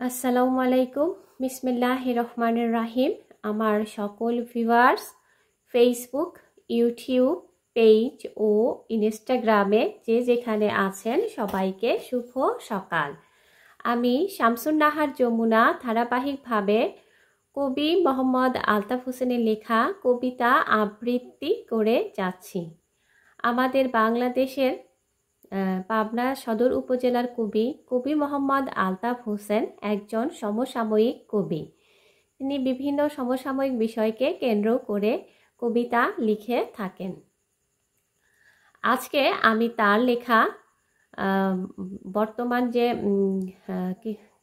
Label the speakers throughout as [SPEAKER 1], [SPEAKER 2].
[SPEAKER 1] আসসালামু আলাইকুম। বিসমিল্লাহির রহমানির রাহিম। আমার সকল ভিউয়ার্স ফেসবুক, ইউটিউব পেজ ও ইনস্টাগ্রামে যে যেখানে আছেন সবাইকে শুভ সকাল। আমি শামসুন নাহার যমুনা ধারাবাহিকভাবে কবি মোহাম্মদ আলতাফ হোসেনের লেখা কবিতা আবৃত্তি করে যাচ্ছি। আমাদের বাংলাদেশের পাবনা সদর উপজেলার কবি মোহাম্মদ আলতাফ হোসেন একজন সমসাময়িক কবি। তিনি বিভিন্ন সমসাময়িক বিষয়কে কেন্দ্র করে কবিতা লিখে থাকেন। আজকে আমি তার লেখা বর্তমান যে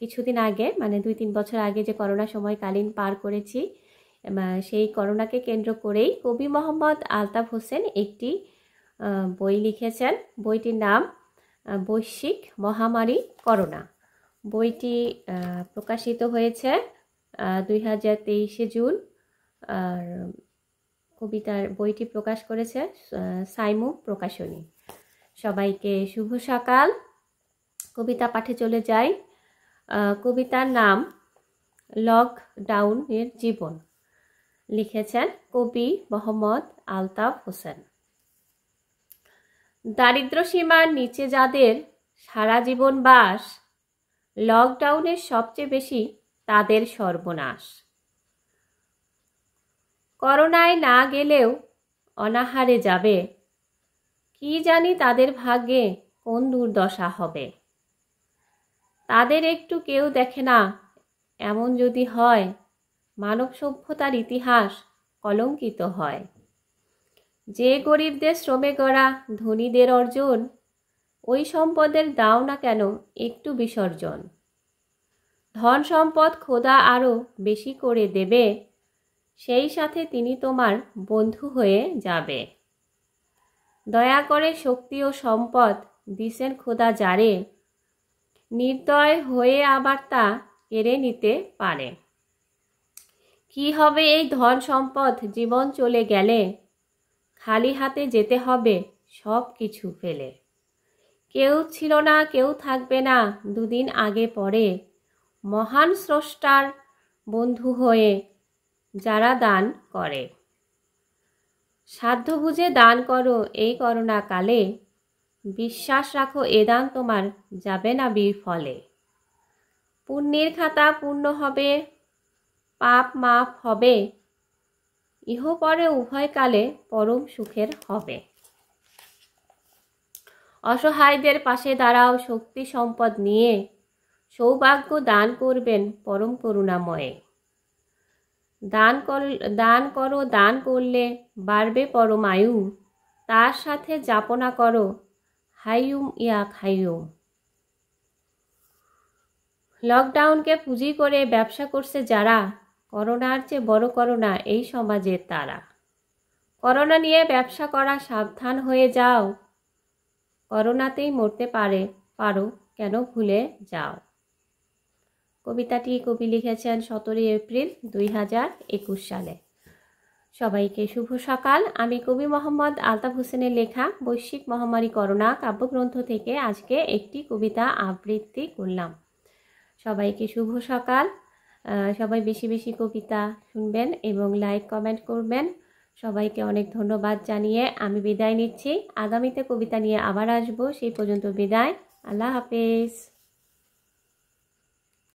[SPEAKER 1] কিছুদিন আগে মানে 2-3 বছর আগে যে করোনা সময়কালীন পার করেছি, সেই করোনাকে কেন্দ্র করেই কবি মোহাম্মদ আলতাফ হোসেন একটি বই লিখেছেন। বইটির নাম বৈশ্বিক মহামারী করোনা। বইটি প্রকাশিত হয়েছে 2023 জুন। আর বইটি প্রকাশ করেছে সাইমু প্রকাশনী। সবাইকে শুভ সকাল। কবিতা পাঠে চলে যাই। কবিতার নাম লকডাউনের জীবন। লিখেছেন কবি মোহাম্মদ আলতাফ হোসেন। দারিদ্র সীমার নিচে যাদের সারা জীবন বাস, লকডাউনের সবচেয়ে বেশি তাদের সর্বনাশ। করোনায় না গেলেও অনাহারে যাবে, কি জানি তাদের ভাগ্যে কোন দুর্দশা হবে। তাদের একটু কেউ দেখে না, এমন যদি হয় মানব সভ্যতার ইতিহাস কলঙ্কিত হয়। যে গরিবদের শ্রমে গড়া ধনীদের অর্জন, ওই সম্পদের দাও না কেন একটু বিসর্জন। ধন সম্পদ খোদা আরও বেশি করে দেবে, সেই সাথে তিনি তোমার বন্ধু হয়ে যাবে। দয়া করে শক্তি ও সম্পদ দিছেন খোদা যারে, নির্দয় হয়ে আবার তা কেড়ে নিতে পারে। কি হবে এই ধন সম্পদ জীবন চলে গেলে, খালি হাতে যেতে হবে সব কিছু ফেলে। কেউ ছিল না, কেউ থাকবে না দুদিন আগে পরে, মহান স্রষ্টার বন্ধু হয়ে যারা দান করে। সাধ্য বুঝে দান করো এই করোনা কালে, বিশ্বাস রাখো এ দান তোমার যাবে না বিফলে। পুণ্যের খাতা পূর্ণ হবে, পাপ মাফ হবে, ইহপরে উভয়কালে পরম সুখের হবে। অসহায়দের পাশে দাঁড়াও শক্তি সম্পদ নিয়ে, সৌভাগ্য দান করবেন পরম করুণাময়ে। দান করলে বাড়বে পরমায়ু, তার সাথে যাপনা করো হাইয়ুম ইয়া খাইয়ুম। লকডাউনকে পুঁজি করে ব্যবসা করছে যারা, করোনার চেয়ে বড় করোনা এই সমাজের তারা। করোনা নিয়ে ব্যবসা করা সাবধান হয়ে যাও, করোনাতেই মরতে পারো কেন ভুলে যাও। কবিতাটি কবি লিখেছেন 17 এপ্রিল 2021 সালে। সবাইকে শুভ সকাল। আমি কবি মোহাম্মদ আলতাফ হোসেনের লেখা বৈশ্বিক মহামারী করোনা কাব্যগ্রন্থ থেকে আজকে একটি কবিতা আবৃত্তি করলাম। সবাইকে শুভ সকাল। সবাই বেশি বেশি কবিতা শুনবেন এবং লাইক কমেন্ট করবেন। সবাইকে অনেক ধন্যবাদ জানিয়ে আমি বিদায় নিচ্ছি। আগামীতে কবিতা নিয়ে আবার আসবো। সেই পর্যন্ত বিদায়। আল্লাহ হাফেজ।